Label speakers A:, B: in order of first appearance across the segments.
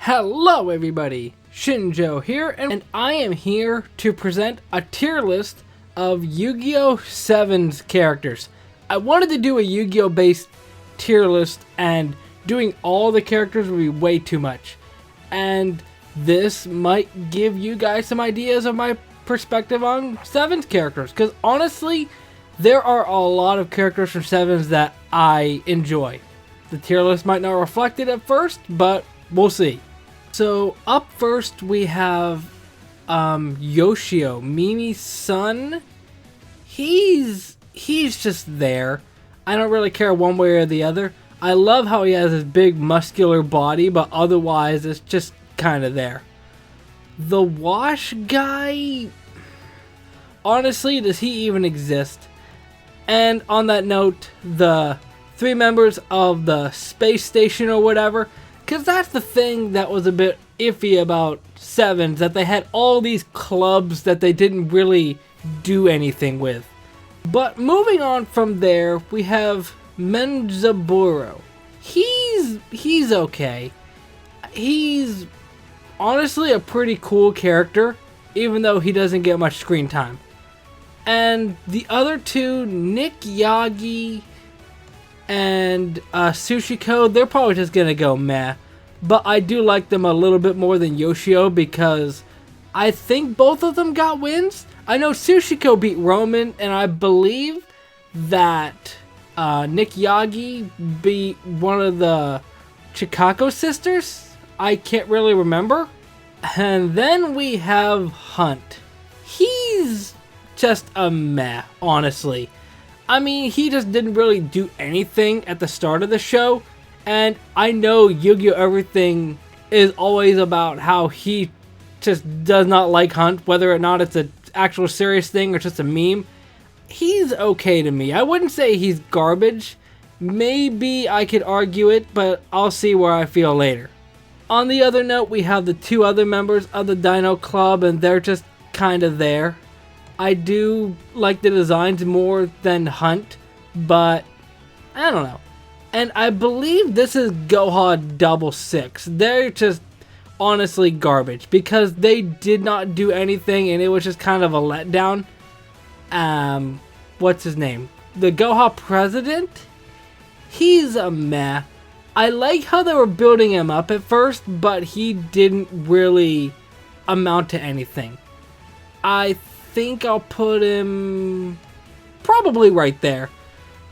A: Hello everybody, Shinjo here, and I am here to present a tier list of Yu-Gi-Oh! 7's characters. I wanted to do a Yu-Gi-Oh! Based tier list, and doing all the characters would be way too much. And this might give you guys some ideas of my perspective on 7's characters, because honestly, there are a lot of characters from 7's that I enjoy. The tier list might not reflect it at first, but we'll see. So up first we have Yoshio, Mimi's son. He's just there. I don't really care one way or the other. I love how he has this big muscular body, but otherwise it's just kind of there. The Wash guy, honestly, does he even exist? And on that note, the 3 members of the space station or whatever, because that's the thing that was a bit iffy about 7's, that they had all these clubs that they didn't really do anything with. But moving on from there, we have Menzaburo. He's okay. He's honestly a pretty cool character, even though he doesn't get much screen time. And the other two, Nick Yagi and Sushiko, they're probably just gonna go meh. But I do like them a little bit more than Yoshio because I think both of them got wins. I know Sushiko beat Roman, and I believe that Nick Yagi beat one of the Chikako sisters. I can't really remember. And then we have Hunt. He's just a meh, honestly. I mean, he just didn't really do anything at the start of the show, and I know Yu-Gi-Oh! Everything is always about how he just does not like Hunt, whether or not it's an actual serious thing or just a meme. He's okay to me. I wouldn't say he's garbage. Maybe I could argue it, but I'll see where I feel later. On the other note, we have the 2 other members of the Dino Club, and they're just kind of there. I do like the designs more than Hunt, but I don't know. And I believe this is Goha 66. They're just honestly garbage because they did not do anything, and it was just kind of a letdown. What's his name? The Goha president? He's a meh. I like how they were building him up at first, but he didn't really amount to anything. I think I'll put him probably right there.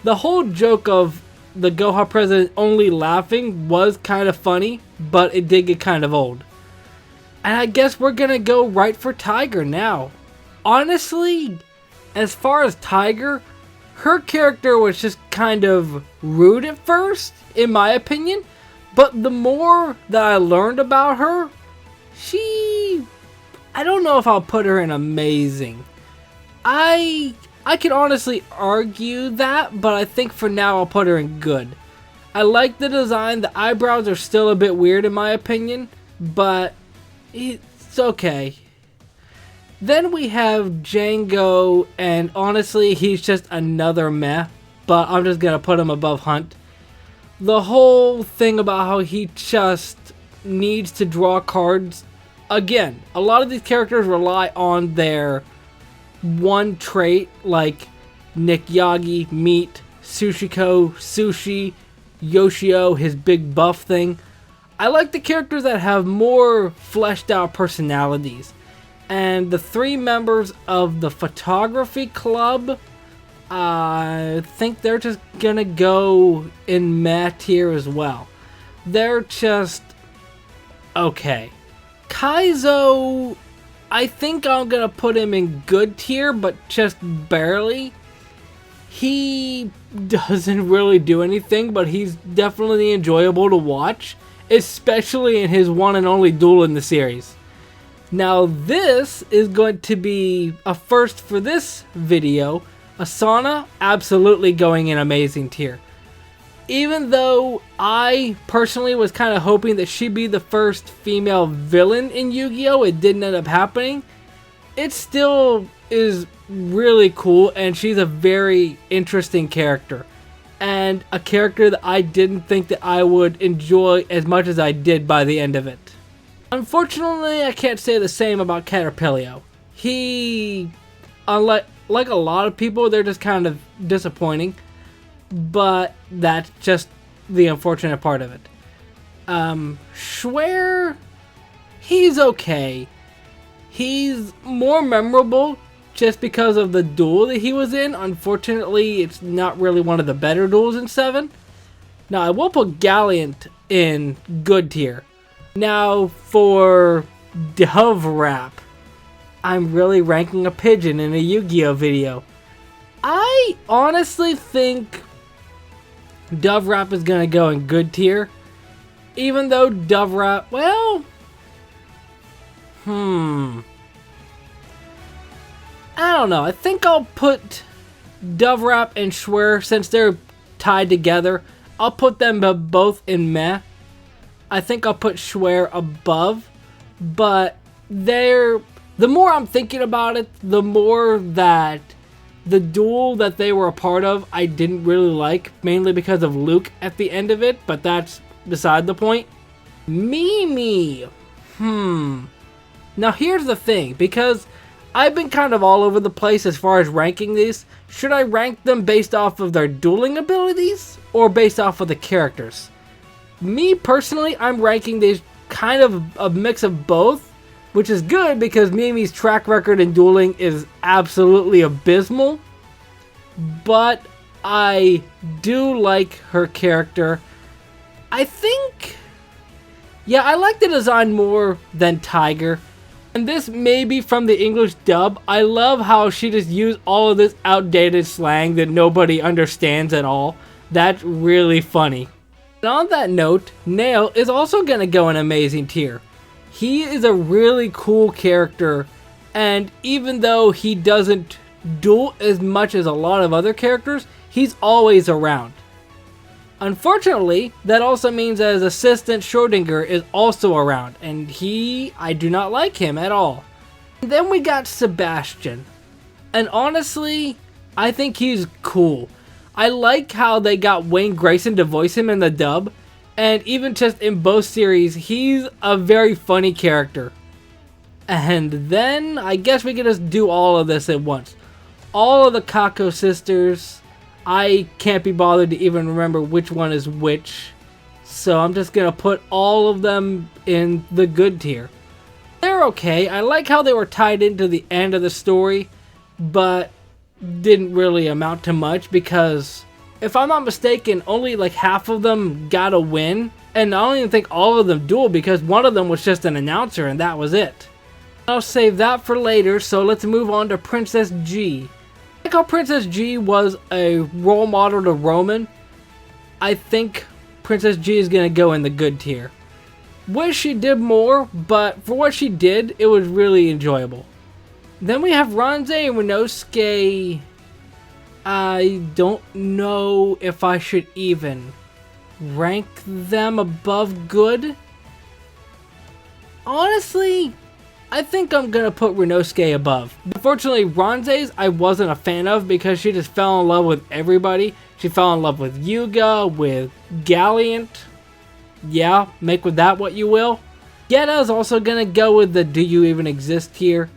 A: The whole joke of the Goha president only laughing was kind of funny, but it did get kind of old. And I guess we're gonna go right for Tiger now. Honestly, as far as Tiger, her character was just kind of rude at first, in my opinion, but the more that I learned about her, I don't know if I'll put her in amazing. I can honestly argue that, but I think for now I'll put her in good. I like the design. The eyebrows are still a bit weird in my opinion, but it's okay. Then we have Django, and honestly he's just another meh, but I'm just gonna put him above Hunt. The whole thing about how he just needs to draw cards. Again, a lot of these characters rely on their one trait, like Nick Yagi, Meat, Sushiko, Sushi, Yoshio, his big buff thing. I like the characters that have more fleshed out personalities. And the 3 members of the photography club, I think they're just gonna go in meh tier as well. They're just okay. Kaizo, I think I'm gonna put him in good tier, but just barely. He doesn't really do anything, but he's definitely enjoyable to watch, especially in his one and only duel in the series. Now this is going to be a first for this video. Asana, absolutely going in amazing tier. Even though I personally was kind of hoping that she'd be the first female villain in Yu-Gi-Oh! It didn't end up happening. It still is really cool, and she's a very interesting character. And a character that I didn't think that I would enjoy as much as I did by the end of it. Unfortunately, I can't say the same about Caterpillar. He, unlike a lot of people, they're just kind of disappointing. But that's just the unfortunate part of it. Schwer, he's okay. He's more memorable just because of the duel that he was in. Unfortunately, it's not really one of the better duels in 7. Now, I will put Galliant in good tier. Now, for Dove Rap, I'm really ranking a pigeon in a Yu-Gi-Oh video. I honestly think Dove Rap is going to go in good tier. Even though Dove Rap, well, I don't know. I think I'll put Dove Rap and Schwer, since they're tied together, I'll put them both in meh. I think I'll put Schwer above, but the more I'm thinking about it, the more that the duel that they were a part of, I didn't really like, mainly because of Luke at the end of it, but that's beside the point. Mimi. Now here's the thing, because I've been kind of all over the place as far as ranking these. Should I rank them based off of their dueling abilities or based off of the characters? Me personally, I'm ranking these kind of a mix of both, which is good because Mimi's track record in dueling is absolutely abysmal. But I do like her character. I think, yeah, I like the design more than Tiger. And this may be from the English dub. I love how she just used all of this outdated slang that nobody understands at all. That's really funny. And on that note, Nail is also going to go in amazing tier. He is a really cool character, and even though he doesn't duel as much as a lot of other characters, he's always around. Unfortunately, that also means that his assistant Schrodinger is also around, and I do not like him at all. And then we got Sebastian, and honestly, I think he's cool. I like how they got Wayne Grayson to voice him in the dub, and even just in both series, he's a very funny character. And then, I guess we can just do all of this at once. All of the Kako sisters, I can't be bothered to even remember which one is which, so I'm just gonna put all of them in the good tier. They're okay. I like how they were tied into the end of the story, but didn't really amount to much because, if I'm not mistaken, only like half of them got a win, and I don't even think all of them dueled because one of them was just an announcer and that was it. I'll save that for later, so let's move on to Princess G. I like how Princess G was a role model to Roman. I think Princess G is going to go in the good tier. Wish she did more, but for what she did, it was really enjoyable. Then we have Ronze and Rinosuke. I don't know if I should even rank them above good. Honestly, I think I'm going to put Rinosuke above. Unfortunately, Ronze's I wasn't a fan of because she just fell in love with everybody. She fell in love with Yuga, with Galliant. Yeah, make with that what you will. Getta's also going to go with the Do You Even Exist tier.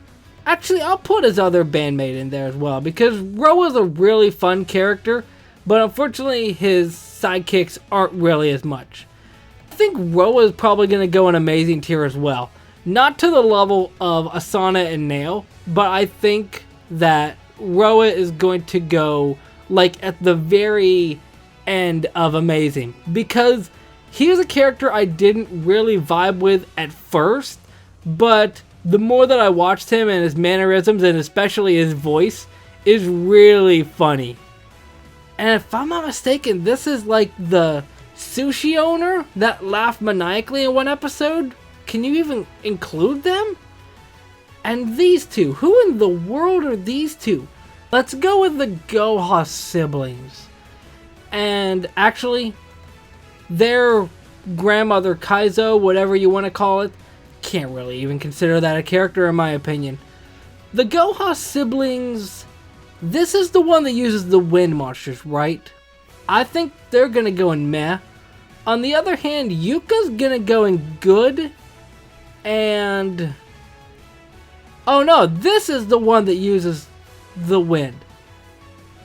A: Actually, I'll put his other bandmate in there as well because Roa's a really fun character, but unfortunately his sidekicks aren't really as much. I think Roa is probably going to go in amazing tier as well. Not to the level of Asana and Nail, but I think that Roa is going to go like at the very end of amazing because he was a character I didn't really vibe with at first, but the more that I watched him and his mannerisms and especially his voice is really funny. And if I'm not mistaken, this is like the sushi owner that laughed maniacally in one episode. Can you even include them? And these two, who in the world are these two? Let's go with the Goha siblings. And actually, their grandmother Kaizo, whatever you want to call it, can't really even consider that a character in my opinion. The Goha siblings, this is the one that uses the wind monsters, right? I think they're gonna go in meh. On the other hand, Yuka's gonna go in good. And oh no, this is the one that uses the wind.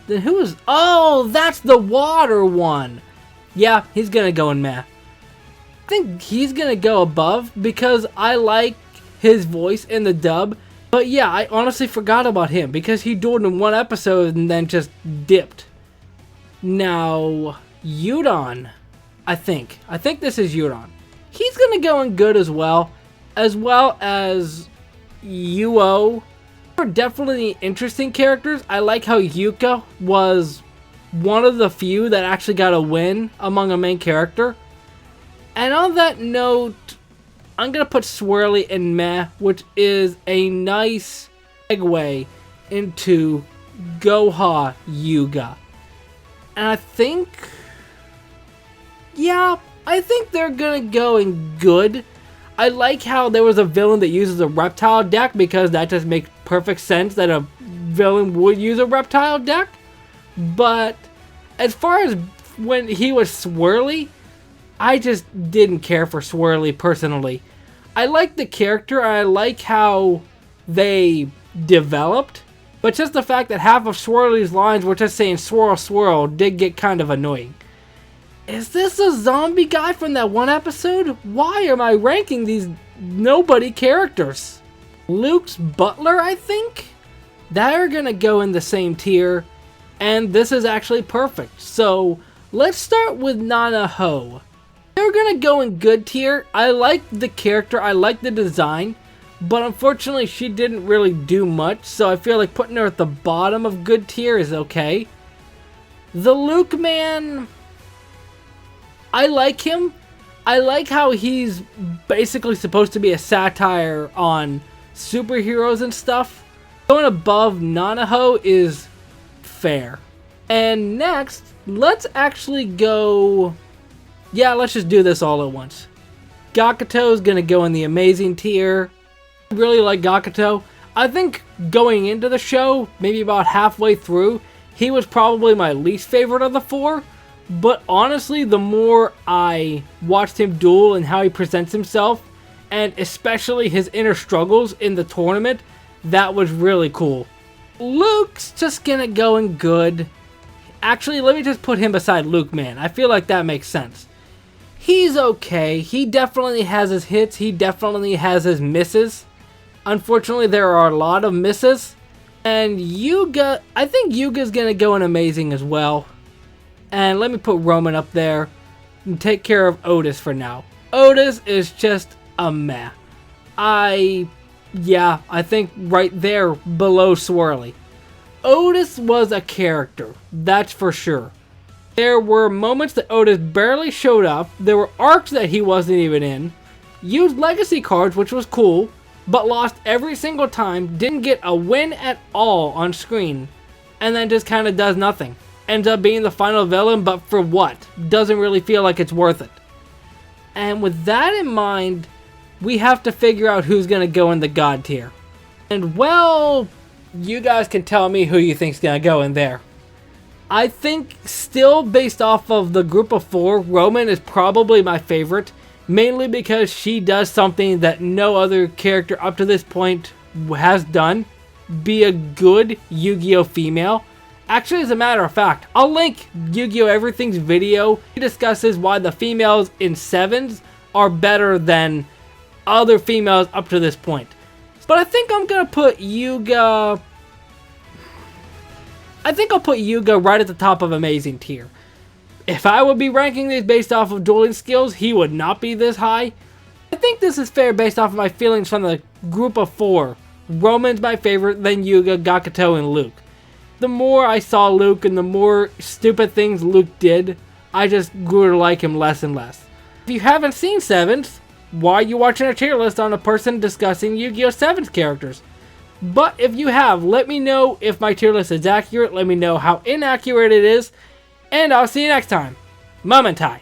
A: Then who is... Oh, that's the water one. Yeah, he's gonna go in meh. I think he's gonna go above because I like his voice in the dub. But yeah, I honestly forgot about him because he dueled in one episode and then just dipped. Now, Yudon, I think this is Yudon. He's gonna go in good as well as Yuo. They're definitely interesting characters. I like how Yuka was one of the few that actually got a win among a main character. And on that note, I'm going to put Swirly in meh, which is a nice segue into Goha Yuga. And I think they're going to go in good. I like how there was a villain that uses a reptile deck because that just makes perfect sense that a villain would use a reptile deck. But as far as when he was Swirly, I just didn't care for Swirly personally. I like the character, I like how they developed, but just the fact that half of Swirly's lines were just saying swirl swirl did get kind of annoying. Is this a zombie guy from that one episode? Why am I ranking these nobody characters? Luke's butler, I think? They're gonna go in the same tier, and this is actually perfect. So let's start with Nana Ho. They're gonna go in good tier. I like the character, I like the design, but unfortunately she didn't really do much, so I feel like putting her at the bottom of good tier is okay. The Luke man, I like him. I like how he's basically supposed to be a satire on superheroes and stuff. Going above Nanaho is fair. And next, let's actually go... Yeah, let's just do this all at once. Gakuto is going to go in the amazing tier. I really like Gakuto. I think going into the show, maybe about halfway through, he was probably my least favorite of the four. But honestly, the more I watched him duel and how he presents himself, and especially his inner struggles in the tournament, that was really cool. Luke's just gonna go in good. Actually, let me just put him beside Luke, man. I feel like that makes sense. He's okay. He definitely has his hits. He definitely has his misses. Unfortunately, there are a lot of misses. And Yuga, I think Yuga's gonna go in amazing as well. And let me put Roman up there and take care of Otis for now. Otis is just a meh. I think right there below Swirly. Otis was a character, that's for sure. There were moments that Otis barely showed up. There were arcs that he wasn't even in. Used legacy cards, which was cool, but lost every single time. Didn't get a win at all on screen. And then just kind of does nothing. Ends up being the final villain, but for what? Doesn't really feel like it's worth it. And with that in mind, we have to figure out who's going to go in the God tier. And well, you guys can tell me who you think's going to go in there. I think still based off of the group of four, Roman is probably my favorite. Mainly because she does something that no other character up to this point has done. Be a good Yu-Gi-Oh female. Actually, as a matter of fact, I'll link Yu-Gi-Oh! Everything's video. He discusses why the females in 7s are better than other females up to this point. But I think I'm going to put Yuga... I think I'll put Yuga right at the top of amazing tier. If I would be ranking these based off of dueling skills, he would not be this high. I think this is fair based off of my feelings from the group of four. Roman's my favorite, then Yuga, Gakuto, and Luke. The more I saw Luke and the more stupid things Luke did, I just grew to like him less and less. If you haven't seen 7th, why are you watching a tier list on a person discussing Yu-Gi-Oh! 7th characters? But if you have, let me know if my tier list is accurate, let me know how inaccurate it is, and I'll see you next time. Momentai.